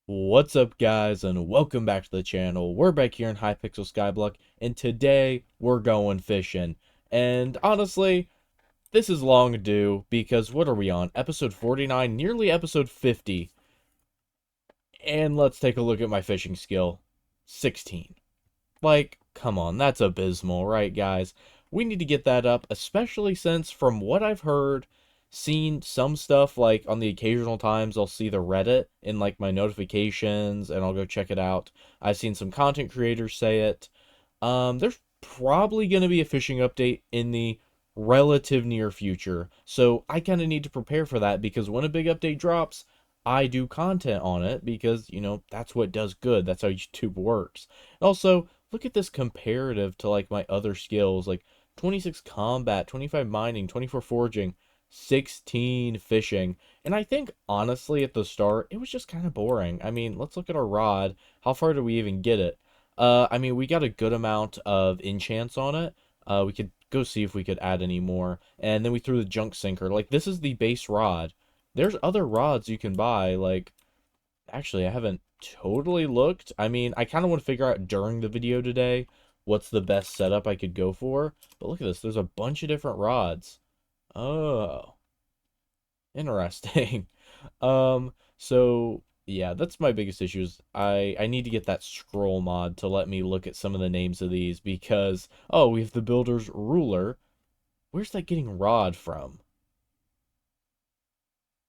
What's up, guys, and welcome back to the channel. We're back here in Hypixel Skyblock, and today we're going fishing. And honestly, this is long due because what are we on? Episode 49, nearly episode 50. And let's take a look at my fishing skill. 16. Like, come on, that's abysmal, right, guys? We need to get that up, especially since, from what I've heard, seen some stuff, like, on the occasional times I'll see the Reddit in, like, my notifications, and I'll go check it out. I've seen some content creators say it. There's probably going to be a fishing update in the relative near future, so I kind of need to prepare for that, because when a big update drops, I do content on it, because, that's what does good. That's how YouTube works. Also, look at this comparative to like my other skills, like 26 combat, 25 mining, 24 foraging, 16 fishing. And I think honestly at the start it was just kind of boring. I mean, let's look at our rod. How far do we even get it? I mean, we got a good amount of enchants on it. We could go see if we could add any more. And then we threw the junk sinker. Like, this is the base rod. There's other rods you can buy, like, actually, I haven't totally looked. I mean, I kind of want to figure out during the video today what's the best setup I could go for. But look at this. There's a bunch of different rods. Oh, interesting. So yeah, that's my biggest issue is I need to get that scroll mod to let me look at some of the names of these because oh, we have the builder's ruler. Where's that getting rod from?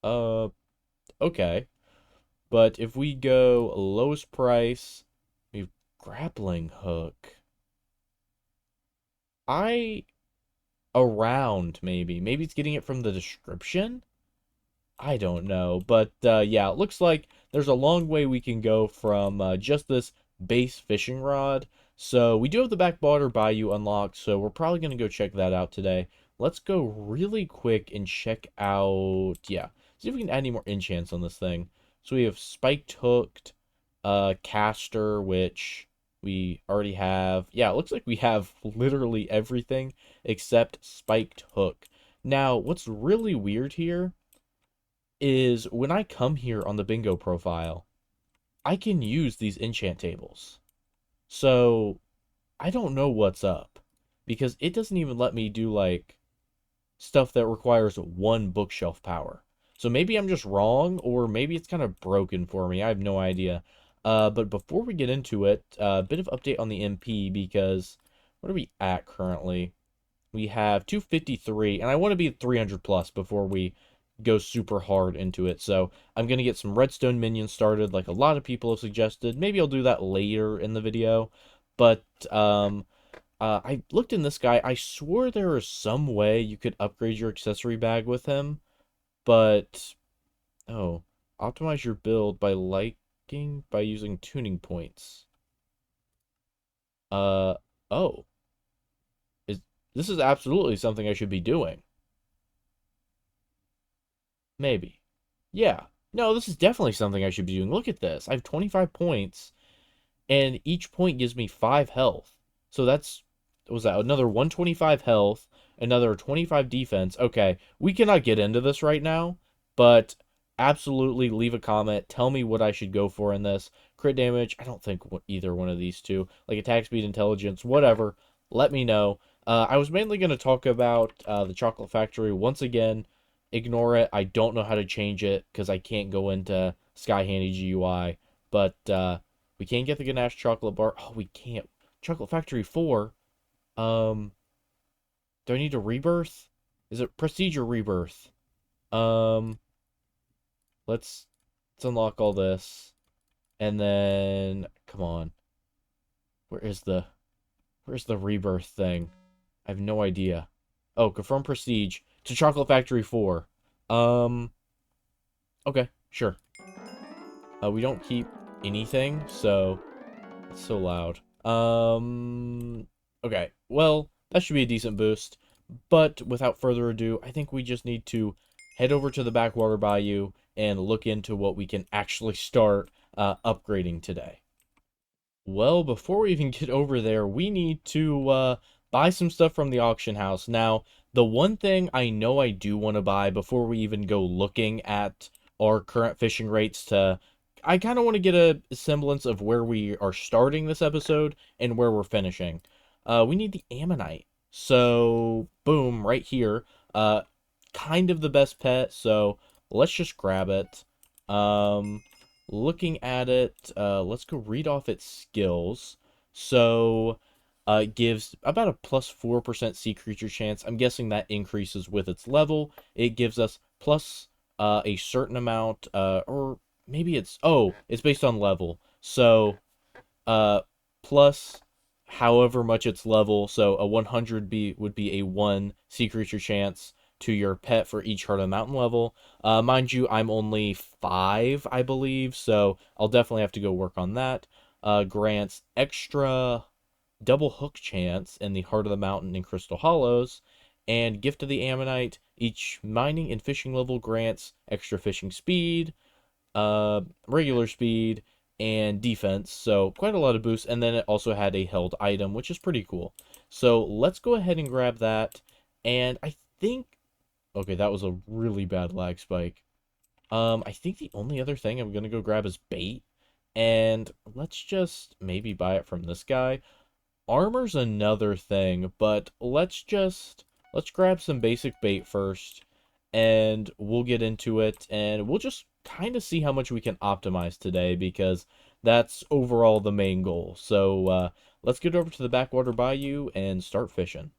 Uh, okay. But if we go lowest price, we have grappling hook. I around maybe it's getting it from the description. I don't know, but yeah, it looks like there's a long way we can go from just this base fishing rod. So we do have the backwater bayou unlocked, so we're probably gonna go check that out today. Let's go really quick and check out, yeah, see if we can add any more enchants on this thing. So we have spiked hooked, caster, which we already have. Yeah, it looks like we have literally everything except spiked hook. Now, what's really weird here is when I come here on the bingo profile, I can use these enchant tables. So I don't know what's up because it doesn't even let me do like stuff that requires one bookshelf power. So maybe I'm just wrong, or maybe it's kind of broken for me. I have no idea. But before we get into it, a bit of update on the MP because what are we at currently? We have 253, and I want to be 300 plus before we go super hard into it. So I'm going to get some redstone minions started like a lot of people have suggested. Maybe I'll do that later in the video. But I looked in this guy. I swore there was some way you could upgrade your accessory bag with him. But, oh, optimize your build by liking by using tuning points. Uh, oh, is this is absolutely something I should be doing. Maybe. Yeah. No, this is definitely something I should be doing. Look at this. I have 25 points, and each point gives me 5 health. So that's, what was that? Another 125 health, another 25 defense. Okay, we cannot get into this right now, but absolutely leave a comment. Tell me what I should go for in this. Crit damage, I don't think either one of these two. Like attack speed, intelligence, whatever. Let me know. I was mainly going to talk about the Chocolate Factory once again. Ignore it. I don't know how to change it because I can't go into Sky Handy GUI. But we can't get the Ganache chocolate bar. Oh, we can't. Chocolate Factory 4. Um, do I need a rebirth? Is it Prestige or rebirth? Um, let's unlock all this. And then come on. Where is the where's the rebirth thing? I have no idea. Oh, confirm prestige to Chocolate Factory 4. Um, okay, sure. We don't keep anything, so it's so loud. Okay. Well, that should be a decent boost. But without further ado, I think we just need to head over to the backwater bayou and look into what we can actually start upgrading today. Well, before we even get over there, we need to buy some stuff from the auction house. Now, the one thing I know I do want to buy before we even go looking at our current fishing rates to I kind of want to get a semblance of where we are starting this episode and where we're finishing. We need the ammonite. So, boom, right here. Uh, kind of the best pet, so let's just grab it. Um, looking at it, let's go read off its skills. So, it gives about a plus 4% sea creature chance. I'm guessing that increases with its level. It gives us plus a certain amount, or maybe it's based on level. So, uh, plus however much its level. So a 100 would be a 1 sea creature chance to your pet for each Heart of the Mountain level. Mind you, I'm only 5, I believe, so I'll definitely have to go work on that. Grants extra double hook chance in the Heart of the Mountain and Crystal Hollows. And Gift of the Ammonite, each mining and fishing level grants extra fishing speed, regular speed, and defense. So quite a lot of boosts. And then it also had a held item, which is pretty cool. So let's go ahead and grab that. And I think, okay, that was a really bad lag spike. I think the only other thing I'm gonna go grab is bait. And let's just maybe buy it from this guy. Armor's another thing, but let's grab some basic bait first, and we'll get into it, and we'll just kind of see how much we can optimize today, because that's overall the main goal. So let's get over to the backwater bayou and start fishing.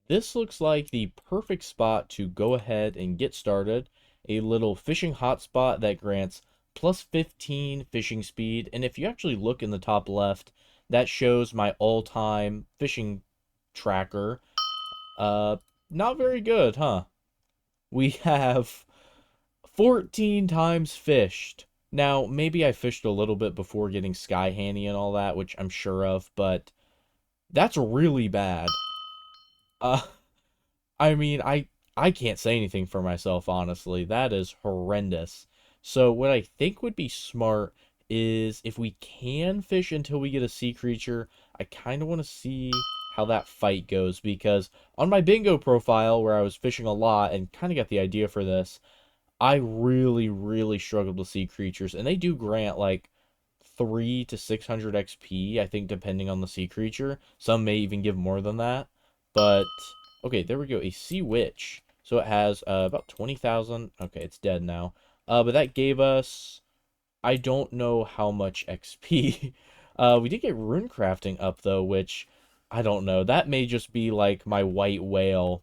This looks like the perfect spot to go ahead and get started. A little fishing hotspot that grants plus 15 fishing speed. And if you actually look in the top left, that shows my all-time fishing tracker. Uh, Not very good, huh? We have 14 times fished. Now, maybe I fished a little bit before getting Sky Handy and all that, which I'm sure of, but that's really bad. Uh, I mean, I can't say anything for myself, honestly. That is horrendous. So what I think would be smart is if we can fish until we get a sea creature, I kind of want to see how that fight goes, because on my bingo profile where I was fishing a lot and kind of got the idea for this, I really, really struggled to see creatures, and they do grant like 3 to 600 XP, I think, depending on the sea creature. Some may even give more than that. But, okay, there we go. A sea witch. So it has about 20,000. Okay, it's dead now. But that gave us, I don't know how much XP. We did get rune crafting up, though, which I don't know. That may just be like my white whale.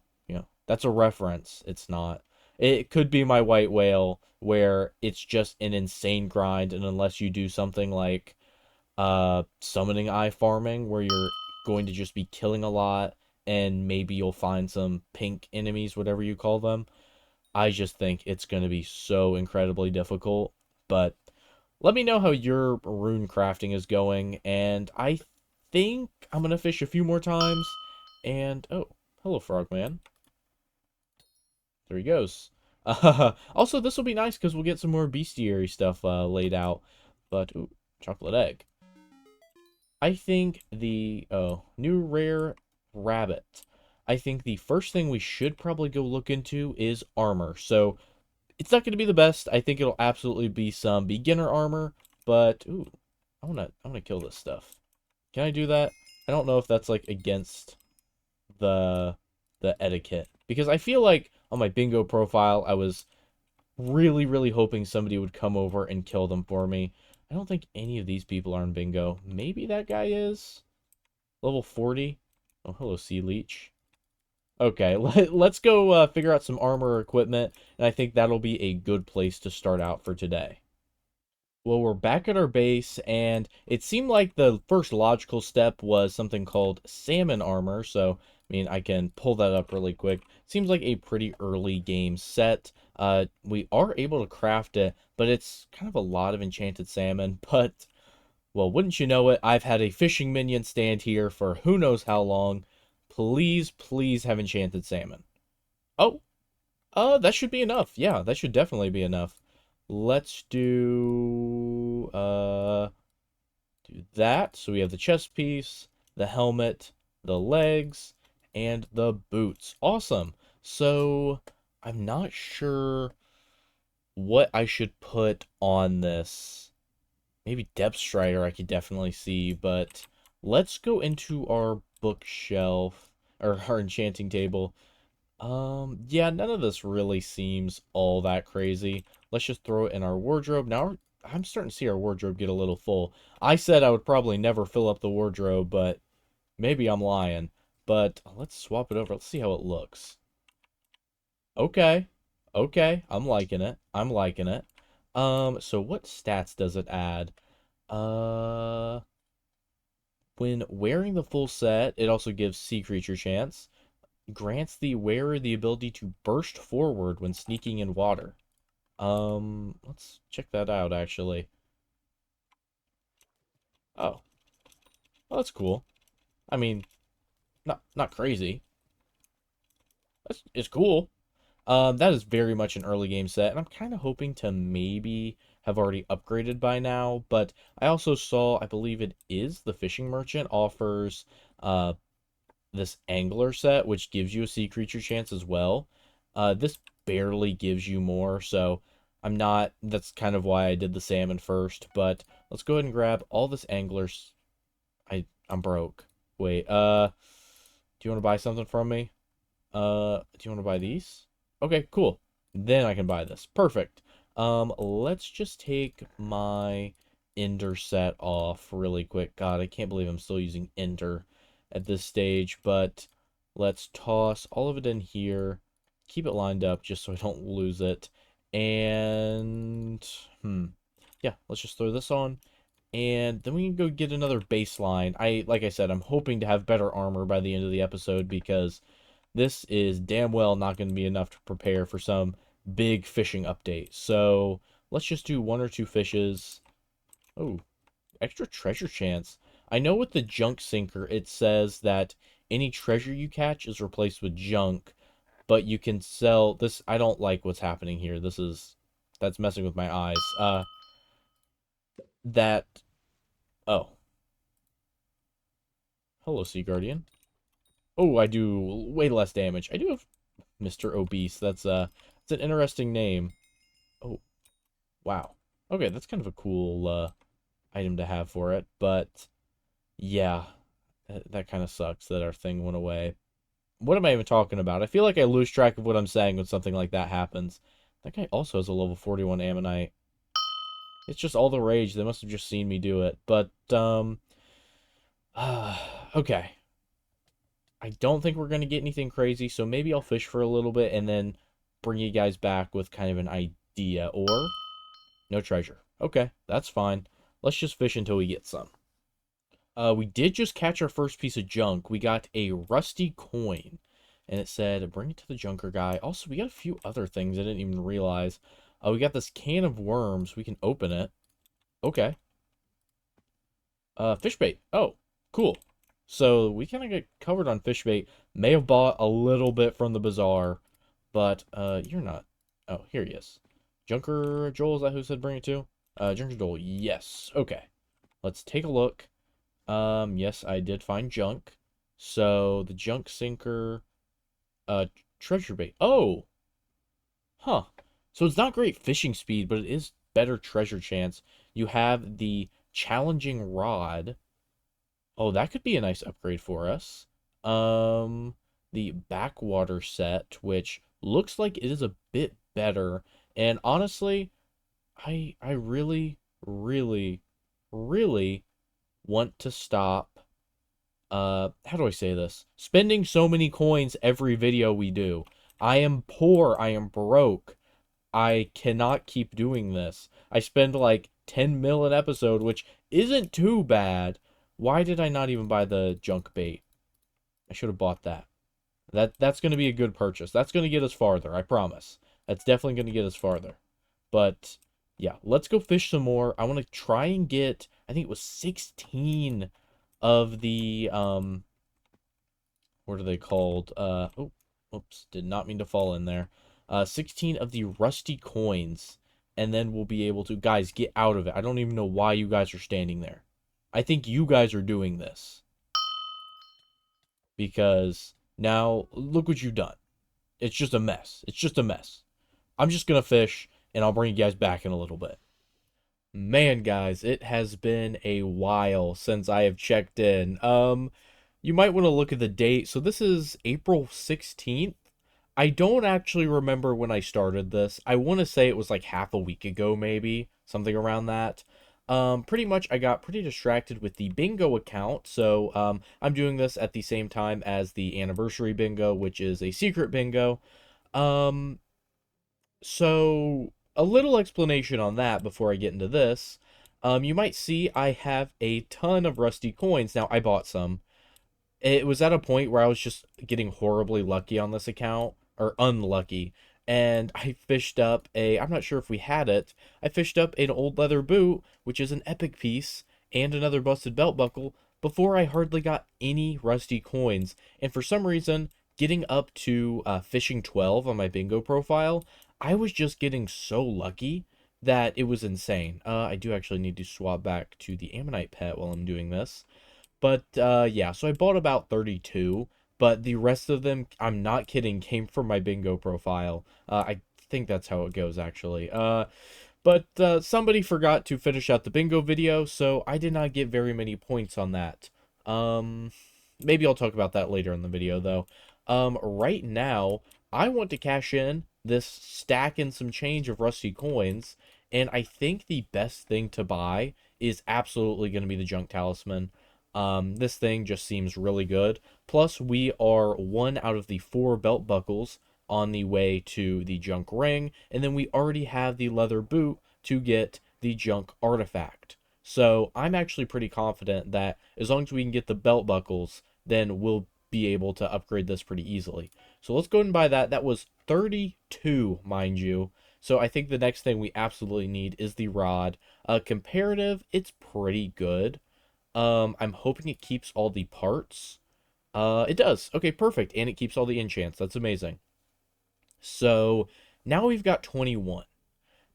That's a reference. It's not. It could be my white whale, where it's just an insane grind, and unless you do something like summoning eye farming, where you're going to just be killing a lot, and maybe you'll find some pink enemies, whatever you call them. I just think it's going to be so incredibly difficult. But let me know how your rune crafting is going, and I think I'm going to fish a few more times. And, oh, hello, Frogman. There he goes. Also, this will be nice because we'll get some more bestiary stuff laid out. But, ooh, chocolate egg. I think new rare rabbit. I think the first thing we should probably go look into is armor. So it's not going to be the best. I think it'll absolutely be some beginner armor, but ooh, I wanna kill this stuff. Can I do that? I don't know if that's like against the etiquette, because I feel like on my bingo profile I was really, really hoping somebody would come over and kill them for me. I don't think any of these people are in bingo. Maybe that guy is. Level 40. Oh, hello, Sea Leech. Okay, let's go figure out some armor or equipment, and I think that'll be a good place to start out for today. Well, we're back at our base, and it seemed like the first logical step was something called salmon armor, so, I mean, I can pull that up really quick. Seems like a pretty early game set. We are able to craft it, but it's kind of a lot of enchanted salmon, but, well, wouldn't you know it, I've had a fishing minion stand here for who knows how long. Please, please have enchanted salmon. Oh, that should be enough. Yeah, that should definitely be enough. Let's do that. So we have the chest piece, the helmet, the legs, and the boots. Awesome. So I'm not sure what I should put on this. Maybe Depth Strider I could definitely see, but let's go into our bookshelf or our enchanting table. Yeah, none of this really seems all that crazy. Let's just throw it in our wardrobe. I'm starting to see our wardrobe get a little full. I said I would probably never fill up the wardrobe, but maybe I'm lying. But let's swap it over. Let's see how it looks. Okay. Okay, I'm liking it. I'm liking it. So what stats does it add? Uh, when wearing the full set, it also gives sea creature chance. Grants the wearer the ability to burst forward when sneaking in water. Let's check that out actually. Oh, well, that's cool. I mean, not crazy. It's cool. That is very much an early game set, and I'm kind of hoping to maybe have already upgraded by now. But I also saw, I believe it is the Fishing Merchant offers uh this angler set, which gives you a sea creature chance as well. This barely gives you more, so I'm not. That's kind of why I did the salmon first. But let's go ahead and grab all this anglers. I'm broke. Wait. Do you want to buy something from me? Do you want to buy these? Okay, cool. Then I can buy this. Perfect. Let's just take my Ender set off really quick. God, I can't believe I'm still using Ender at this stage, but let's toss all of it in here. Keep it lined up just so I don't lose it. And, yeah, let's just throw this on. And then we can go get another baseline. Like I said, I'm hoping to have better armor by the end of the episode because this is damn well not going to be enough to prepare for some big fishing update. So let's just do one or two fishes. Oh, extra treasure chance. I know with the junk sinker, it says that any treasure you catch is replaced with junk, but you can sell this. I don't like what's happening here. That's messing with my eyes. That, oh, hello, Sea Guardian. Oh, I do way less damage. I do have Mr. Obese. It's an interesting name. Oh, wow. Okay, that's kind of a cool item to have for it, but yeah, that kind of sucks that our thing went away. What am I even talking about? I feel like I lose track of what I'm saying when something like that happens. That guy also has a level 41 Ammonite. It's just all the rage. They must have just seen me do it. But okay. I don't think we're going to get anything crazy, so maybe I'll fish for a little bit and then bring you guys back with kind of an idea. Or no treasure. Okay, that's fine. Let's just fish until we get some. We did just catch our first piece of junk. We got a rusty coin, and it said, bring it to the junker guy. Also, we got a few other things I didn't even realize. We got this can of worms. We can open it. Okay. Fish bait. Oh, cool. So we kind of get covered on fish bait. May have bought a little bit from the bazaar, but you're not. Oh, here he is. Junker Joel, is that who said bring it to? Junker Joel, yes. Okay. Let's take a look. Yes, I did find junk. So the junk sinker, uh, treasure bait. Oh, huh. So it's not great fishing speed, but it is better treasure chance. You have the challenging rod. Oh, that could be a nice upgrade for us. The backwater set, which looks like it is a bit better. And honestly, I really, really, really want to stop how do I say this? Spending so many coins every video we do. I am poor, I am broke. I cannot keep doing this. I spend like 10 mil an episode, which isn't too bad. Why did I not even buy the junk bait? I should have bought that. That's going to be a good purchase. That's going to get us farther, I promise. That's definitely going to get us farther. But yeah, let's go fish some more. I want to try and get, I think it was 16 of the what are they called? Oh, oops, did not mean to fall in there. 16 of the rusty coins, and then we'll be able to, guys, get out of it. I don't even know why you guys are standing there. I think you guys are doing this because now look what you've done. It's just a mess. It's just a mess. I'm just gonna fish, and I'll bring you guys back in a little bit. Man, guys, it has been a while since I have checked in. You might want to look at the date. So this is April 16th. I don't actually remember when I started this. I want to say it was like half a week ago, maybe, something around that. Pretty much I got pretty distracted with the bingo account. So, I'm doing this at the same time as the anniversary bingo, which is a secret bingo. Um, so, a little explanation on that before I get into this. You might see I have a ton of rusty coins. Now, I bought some. It was at a point where I was just getting horribly lucky on this account, or unlucky. And I fished up I'm not sure if we had it. I fished up an old leather boot, which is an epic piece, and another busted belt buckle before I hardly got any rusty coins. And for some reason, getting up to fishing 12 on my bingo profile, I was just getting so lucky that it was insane. I do actually need to swap back to the Ammonite pet while I'm doing this. But yeah, so I bought about 32, but the rest of them, I'm not kidding, came from my bingo profile. I think that's how it goes actually. But somebody forgot to finish out the bingo video, so I did not get very many points on that. Um, Maybe I'll talk about that later in the video though. Right now, I want to cash in this stack and some change of rusty coins, and I think the best thing to buy is absolutely going to be the junk talisman. This thing just seems really good. Plus, we are one out of the 4 belt buckles on the way to the junk ring, and then we already have the leather boot to get the junk artifact. So I'm actually pretty confident that as long as we can get the belt buckles, then we'll be able to upgrade this pretty easily. So let's go ahead and buy that. That was 32, mind you. So I think the next thing we absolutely need is the rod. Comparative, it's pretty good. I'm hoping it keeps all the parts. It does. Okay, perfect. And it keeps all the enchants. That's amazing. So now we've got 21.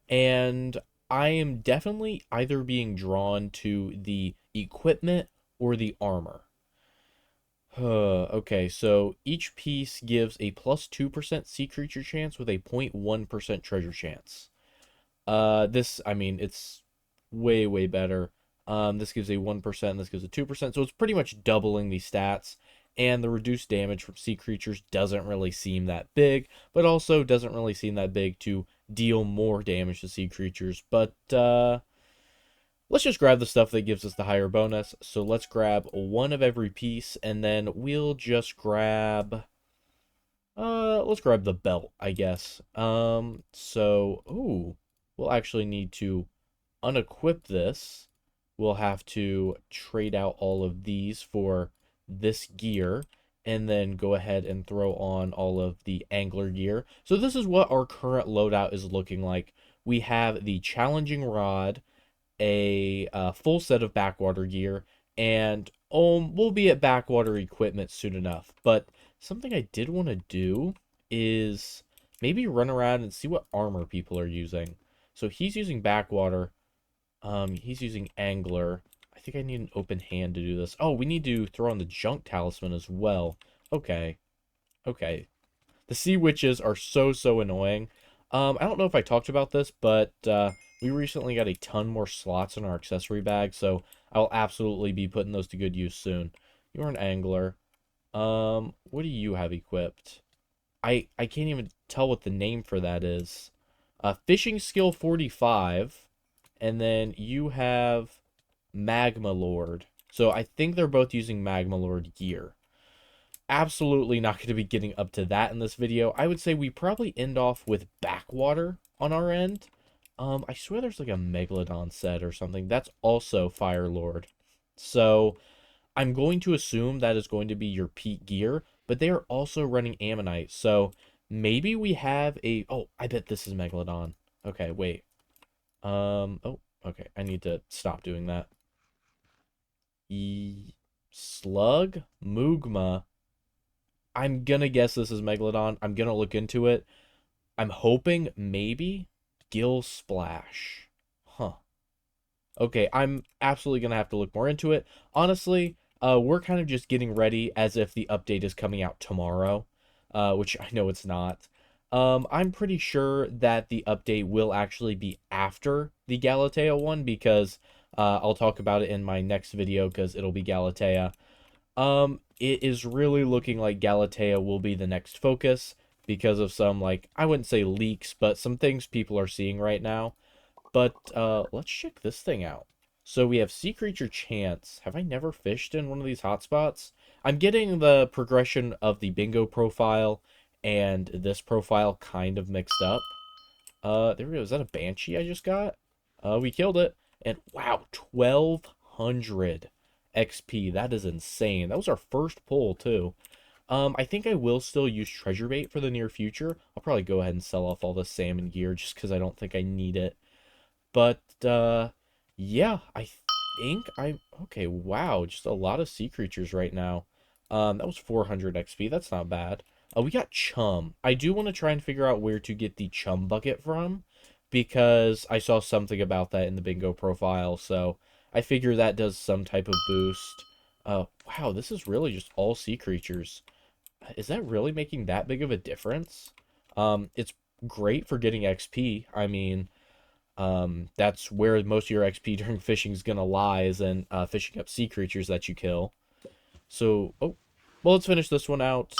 And I am definitely either being drawn to the equipment or the armor. Okay, so each piece gives a plus 2% sea creature chance with a 0.1% treasure chance. This, I mean, it's way, way better. This gives a 1%, this gives a 2%, so it's pretty much doubling the stats, and the reduced damage from sea creatures doesn't really seem that big, but also doesn't really seem that big to deal more damage to sea creatures, but, let's just grab the stuff that gives us the higher bonus, so let's grab one of every piece, and then we'll just grab... let's grab the belt, I guess. Ooh, we'll actually need to unequip this. We'll have to trade out all of these for this gear, and then go ahead and throw on all of the angler gear. So this is what our current loadout is looking like. We have the challenging rod, a full set of backwater gear, and we'll be at backwater equipment soon enough. But something I did want to do is maybe run around and see what armor people are using. So he's using backwater. He's using angler. I think I need an open hand to do this. Oh, we need to throw on the junk talisman as well. Okay. Okay. The sea witches are so annoying. I don't know if I talked about this, but we recently got a ton more slots in our accessory bag, so I'll absolutely be putting those to good use soon. You're an angler. What do you have equipped? I can't even tell what the name for that is. Fishing skill 45, and then you have Magma Lord. So I think they're both using Magma Lord gear. Absolutely not going to be getting up to that in this video. I would say we probably end off with backwater on our end. I swear there's like a Megalodon set or something. That's also Fire Lord. So I'm going to assume that is going to be your peak gear, but they are also running Ammonite. So maybe we have a... Oh, I bet this is Megalodon. Okay, wait. Oh, okay. I need to stop doing that. Slug? Mugma. I'm gonna guess this is Megalodon. I'm gonna look into it. I'm hoping maybe Gill Splash. Huh. Okay, I'm absolutely gonna have to look more into it. Honestly, we're kind of just getting ready as if the update is coming out tomorrow, which I know it's not. I'm pretty sure that the update will actually be after the Galatea one because I'll talk about it in my next video because it'll be Galatea. It is really looking like Galatea will be the next focus because of some, like, I wouldn't say leaks, but some things people are seeing right now. But let's check this thing out. So we have Sea Creature Chance. Have I never fished in one of these hotspots? I'm getting the progression of the bingo profile and this profile kind of mixed up. There we go. Is that a Banshee I just got? We killed it. And wow, 1200 XP. That is insane. That was our first pull too. I think I will still use treasure bait for the near future. I'll probably go ahead and sell off all the salmon gear just because I don't think I need it. But yeah, I think I'm okay. Wow, just a lot of sea creatures right now. That was 400 XP. That's not bad. We got Chum. I do want to try and figure out where to get the Chum bucket from because I saw something about that in the bingo profile. So I figure that does some type of boost. Wow, this is really just all sea creatures. Is that really making that big of a difference? It's great for getting XP. I mean, that's where most of your XP during fishing is gonna lie, is in fishing up sea creatures that you kill. So, oh, well, let's finish this one out.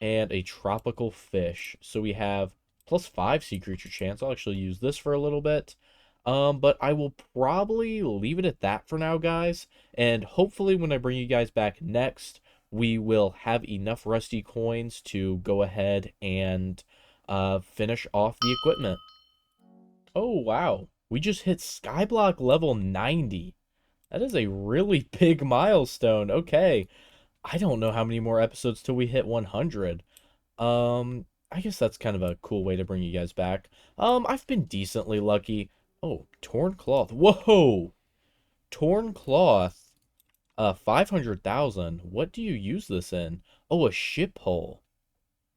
And a tropical fish. So we have +5 sea creature chance. I'll actually use this for a little bit. But I will probably leave it at that for now, guys. And hopefully when I bring you guys back next, we will have enough rusty coins to go ahead and finish off the equipment. Oh, wow. We just hit Skyblock level 90. That is a really big milestone. Okay. I don't know how many more episodes till we hit 100. I guess that's kind of a cool way to bring you guys back. I've been decently lucky. Oh, torn cloth. Whoa! Torn cloth. 500,000. What do you use this in? Oh, a ship hull.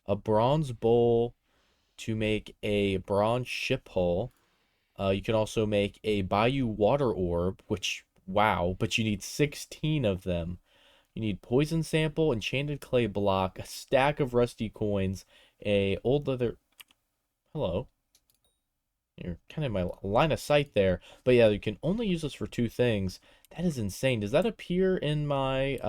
A bronze bowl to make a bronze ship hull. You can also make a Bayou water orb, which, wow, but you need 16 of them. You need poison sample, enchanted clay block, a stack of rusty coins, a old leather. Hello. You're kind of in my line of sight there. But yeah, you can only use this for two things. That is insane. Does that appear in my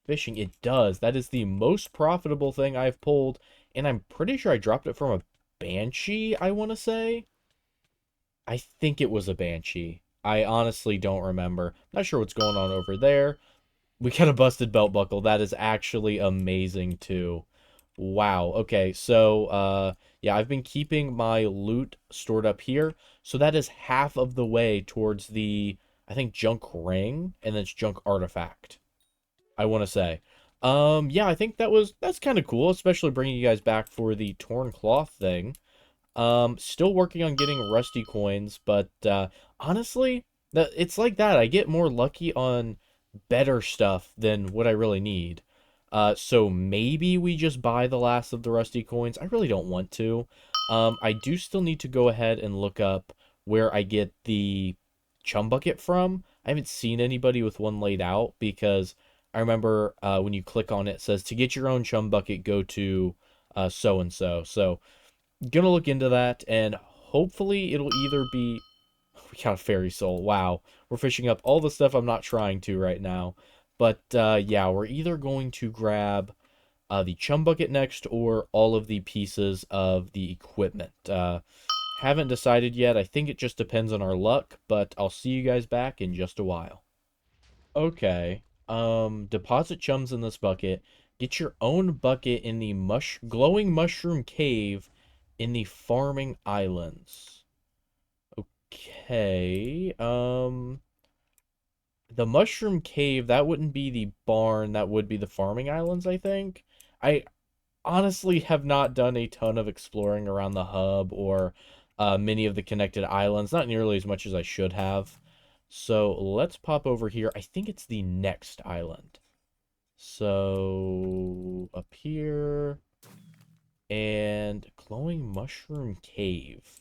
fishing? It does. That is the most profitable thing I've pulled, and I'm pretty sure I dropped it from a banshee, I want to say. I think it was a banshee. I honestly don't remember. Not sure what's going on over there. We got a busted belt buckle. That is actually amazing too. Wow. Okay. So, yeah, I've been keeping my loot stored up here. So that is half of the way towards the, I think, junk ring and then it's junk artifact, I want to say. Yeah, I think that's kind of cool, especially bringing you guys back for the torn cloth thing. Still working on getting rusty coins, but honestly, it's like that. I get more lucky on better stuff than what I really need. So maybe we just buy the last of the rusty coins. I really don't want to. I do still need to go ahead and look up where I get the chum bucket from. I haven't seen anybody with one laid out because I remember when you click on it, it says to get your own chum bucket, go to so and so. So gonna look into that, and hopefully it'll either be. We got a fairy soul. Wow, we're fishing up all the stuff I'm not trying to right now. But yeah, we're either going to grab the chum bucket next or all of the pieces of the equipment. Haven't decided yet. I think it just depends on our luck, but I'll see you guys back in just a while. Okay. Deposit chums in this bucket. Get your own bucket in the glowing mushroom cave in the farming islands. Okay. The mushroom cave, that wouldn't be the barn, that would be the farming islands, I think. I honestly have not done a ton of exploring around the hub or many of the connected islands, not nearly as much as I should have. So let's pop over here. I think it's the next island. So up here and glowing mushroom cave.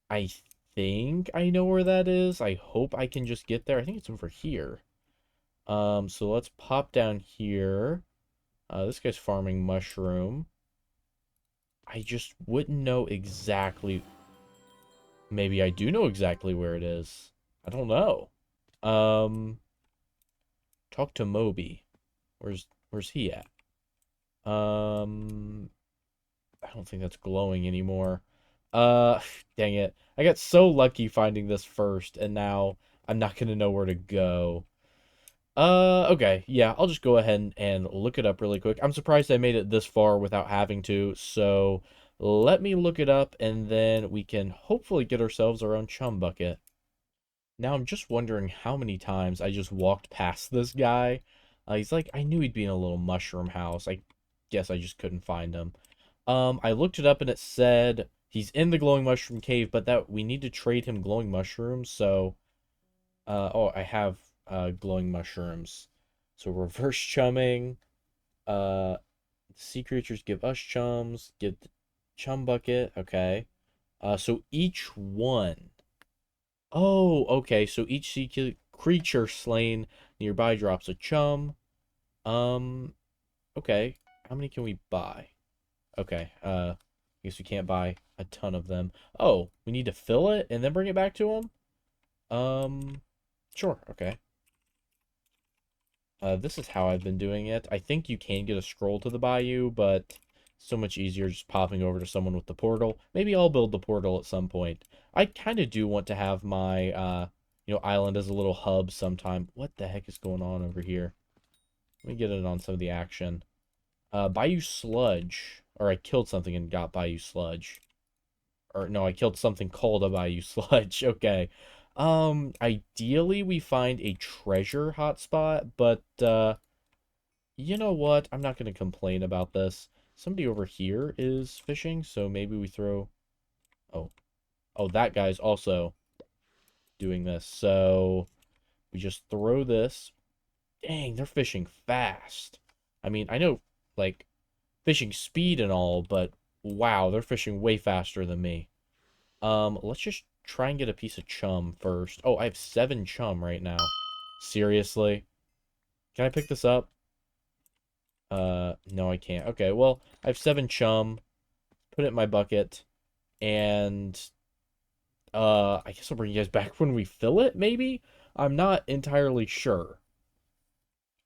I think I know where that is. I hope I can just get there. I think it's over here. So let's pop down here. This guy's farming mushroom. I just wouldn't know exactly. Maybe I do know exactly where it is. I don't know. Um, talk to Moby. Where's he at? Um, I don't think that's glowing anymore. Uh, dang it. I got so lucky finding this first, and now I'm not gonna know where to go. Okay, yeah, I'll just go ahead and look it up really quick. I'm surprised I made it this far without having to, so let me look it up, and then we can hopefully get ourselves our own chum bucket. Now I'm just wondering how many times I just walked past this guy. He's like, I knew he'd be in a little mushroom house. I guess I just couldn't find him. I looked it up and it said he's in the glowing mushroom cave, but that we need to trade him glowing mushrooms. So, oh, I have glowing mushrooms. So reverse chumming. Uh, sea creatures give us chums. Get the chum bucket. Okay. So each one. Oh, okay. So each creature slain nearby drops a chum. Um, okay. How many can we buy? Okay. I guess we can't buy a ton of them. Oh, we need to fill it and then bring it back to him? Sure. Okay. This is how I've been doing it. I think you can get a scroll to the bayou, but so much easier just popping over to someone with the portal. Maybe I'll build the portal at some point. I kind of do want to have my, island as a little hub sometime. What the heck is going on over here? Let me get it on some of the action. Bayou Sludge. Or I killed something and got Bayou Sludge. Or no, I killed something called a Bayou Sludge. Okay. Ideally we find a treasure hotspot, but you know what? I'm not gonna complain about this. Somebody over here is fishing, so maybe we throw. Oh, oh, that guy's also doing this. So we just throw this. Dang, they're fishing fast. I mean, I know like fishing speed and all, but wow, they're fishing way faster than me. Let's just try and get a piece of chum first. Oh, I have 7 chum right now. Seriously? Can I pick this up? No, I can't. Okay, well, I have 7 chum. Put it in my bucket. And, I guess I'll bring you guys back when we fill it, maybe? I'm not entirely sure.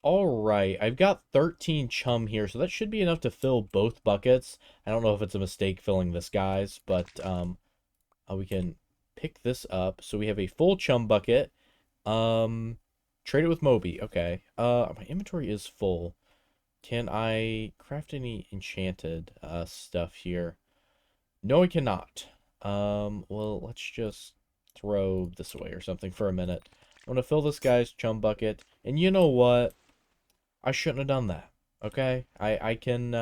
Alright, I've got 13 chum here, so that should be enough to fill both buckets. I don't know if it's a mistake filling this guy's, but, we can pick this up. So we have a full chum bucket. Trade it with Moby. Okay. My inventory is full. Can I craft any enchanted stuff here? No, I cannot. Well, let's just throw this away or something for a minute. I'm gonna fill this guy's chum bucket, and you know what? I shouldn't have done that. Okay, I can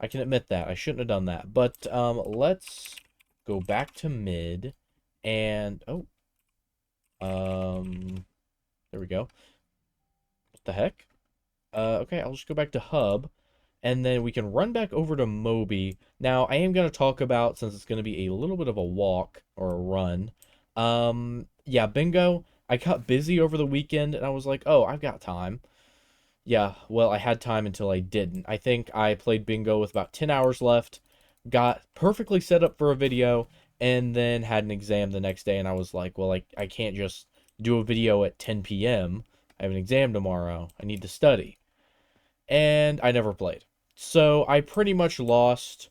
admit that I shouldn't have done that. But let's go back to mid, and oh, there we go. What the heck? Okay, I'll just go back to hub, and then we can run back over to Moby. Now, I am going to talk about, since it's going to be a little bit of a walk or a run. Yeah, bingo. I got busy over the weekend, and I was like, oh, I've got time. Yeah, well, I had time until I didn't. I think I played bingo with about 10 hours left, got perfectly set up for a video, and then had an exam the next day, and I was like, well, I can't just do a video at 10 p.m. I have an exam tomorrow. I need to study. And I never played. So I pretty much lost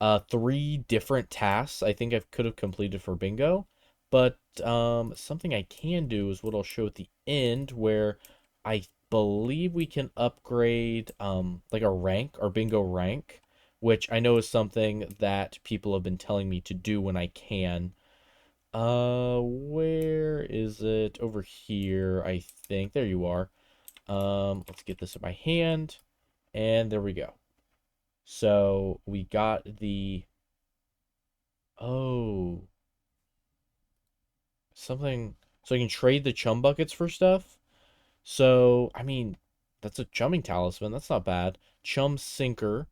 3 different tasks I think I could have completed for bingo. But something I can do is what I'll show at the end, where I believe we can upgrade like a rank or bingo rank, which I know is something that people have been telling me to do when I can. Where is it? Over here, I think. There you are. Let's get this in my hand, and there we go. So we got the oh something, so I can trade the chum buckets for stuff. So I mean, that's a chumming talisman. That's not bad. Chum sinker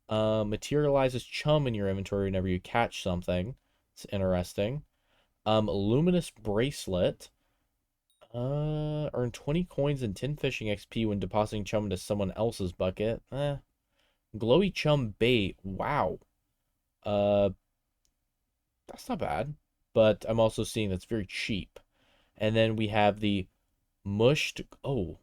materializes chum in your inventory whenever you catch something. It's interesting. Luminous bracelet. Earn 20 coins and 10 fishing XP when depositing chum into someone else's bucket. Glowy chum bait. Wow. Uh, that's not bad, but I'm also seeing that's very cheap. And then we have the mushed. Oh,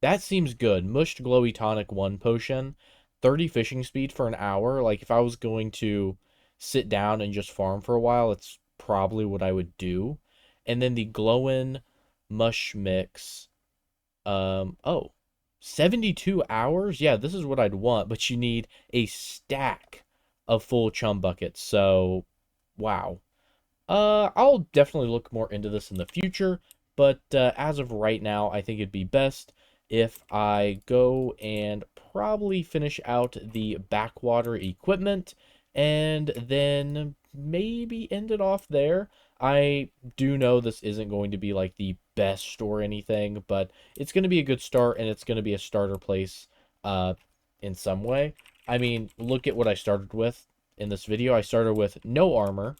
that seems good. Mushed glowy tonic 1 potion, 30 fishing speed for an hour. Like if I was going to sit down and just farm for a while, it's probably what I would do. And then the glowin mush mix. Oh, 72 hours? Yeah, this is what I'd want, but you need a stack of full chum buckets. So, wow. I'll definitely look more into this in the future, but as of right now, I think it'd be best if I go and probably finish out the backwater equipment and then maybe end it off there. I do know this isn't going to be like the best or anything, but it's going to be a good start and it's going to be a starter place in some way. I mean, look at what I started with in this video. I started with no armor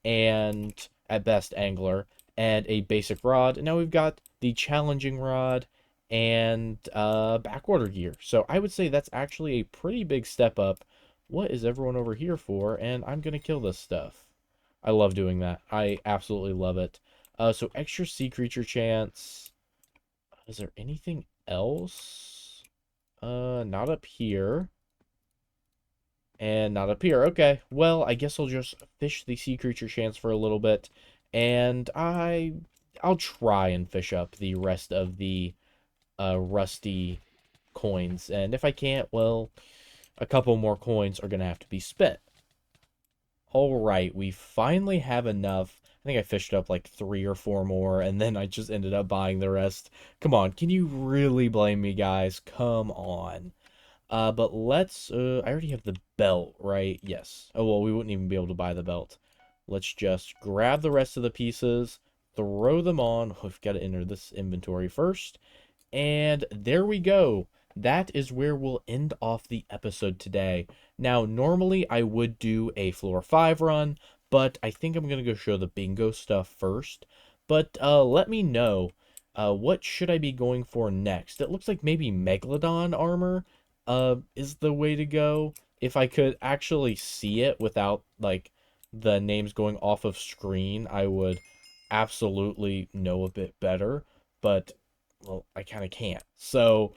and at best angler and a basic rod. And now we've got the challenging rod and backwater gear. So I would say that's actually a pretty big step up. What is everyone over here for? And I'm gonna kill this stuff. I love doing that. I absolutely love it. So extra sea creature chance. Is there anything else? Not up here. And not up here. Okay. Well, I guess I'll just fish the sea creature chance for a little bit. And I'll try and fish up the rest of the rusty coins. And if I can't, well, a couple more coins are gonna have to be spent. All right, we finally have enough. I think I fished up like 3 or 4 more, and then I just ended up buying the rest. Come on, can you really blame me, guys? Come on. But let's, I already have the belt, right? Yes. Oh, well, we wouldn't even be able to buy the belt. Let's just grab the rest of the pieces, throw them on. We've got to enter this inventory first. And there we go. That is where we'll end off the episode today. Now, normally I would do a floor 5 run, but I think I'm going to go show the bingo stuff first. But let me know, what should I be going for next? It looks like maybe Megalodon armor is the way to go. If I could actually see it without, like, the names going off of screen, I would absolutely know a bit better. But well, I kind of can't. So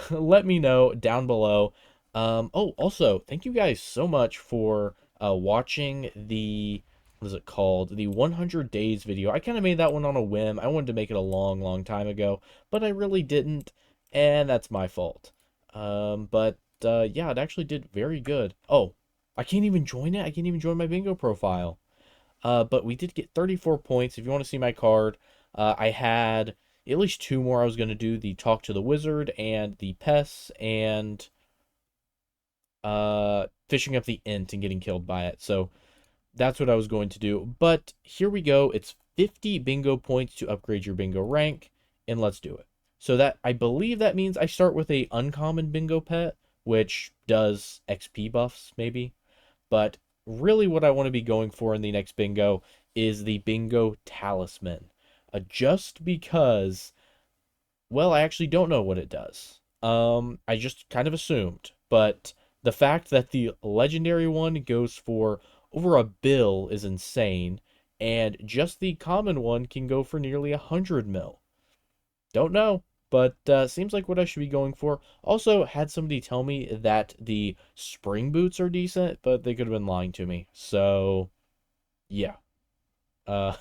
let me know down below. Oh, also, thank you guys so much for watching the, what is it called? The 100 days video. I kind of made that one on a whim. I wanted to make it a long, long time ago, but I really didn't, and that's my fault. But yeah, it actually did very good. Oh, I can't even join it. I can't even join my bingo profile. But we did get 34 points. If you want to see my card, I had at least 2 more I was going to do, the Talk to the Wizard and the Pests and fishing up the Int and getting killed by it. So that's what I was going to do. But here we go. It's 50 bingo points to upgrade your bingo rank, and let's do it. So that, I believe that means I start with a uncommon bingo pet, which does XP buffs, maybe. But really what I want to be going for in the next bingo is the bingo talisman. Just because, well, I actually don't know what it does. I just kind of assumed, but the fact that the legendary one goes for over $1 is insane, and just the common one can go for nearly 100 mil. Don't know, but seems like what I should be going for. Also, had somebody tell me that the spring boots are decent, but they could have been lying to me. So, yeah. Uh,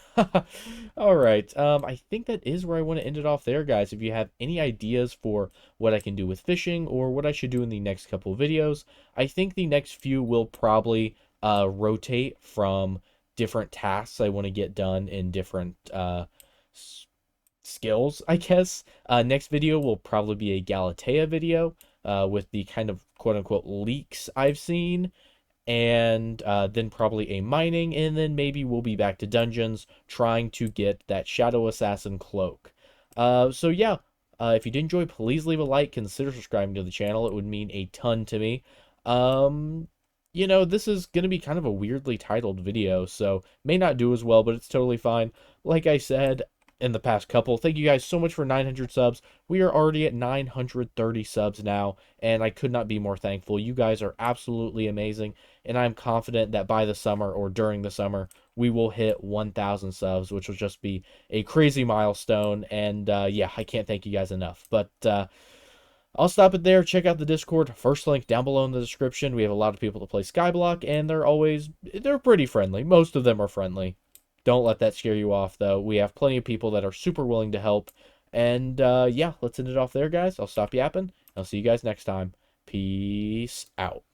all right. I think that is where I want to end it off there, guys. If you have any ideas for what I can do with fishing or what I should do in the next couple of videos, I think the next few will probably rotate from different tasks I want to get done in different skills, I guess. Next video will probably be a Galatea video with the kind of quote-unquote leaks I've seen, and then probably a mining, and then maybe we'll be back to dungeons trying to get that Shadow Assassin cloak. So yeah, if you did enjoy, please leave a like, consider subscribing to the channel. It would mean a ton to me. You know, this is going to be kind of a weirdly titled video, so may not do as well, but it's totally fine. Like I said, in the past couple. Thank you guys so much for 900 subs. We are already at 930 subs now, and I could not be more thankful. You guys are absolutely amazing, and I'm confident that by the summer or during the summer, we will hit 1,000 subs, which will just be a crazy milestone. And yeah, I can't thank you guys enough. But I'll stop it there. Check out the Discord. First link down below in the description. We have a lot of people that play Skyblock, and they're pretty friendly. Most of them are friendly. Don't let that scare you off, though. We have plenty of people that are super willing to help. And yeah, let's end it off there, guys. I'll stop yapping. I'll see you guys next time. Peace out.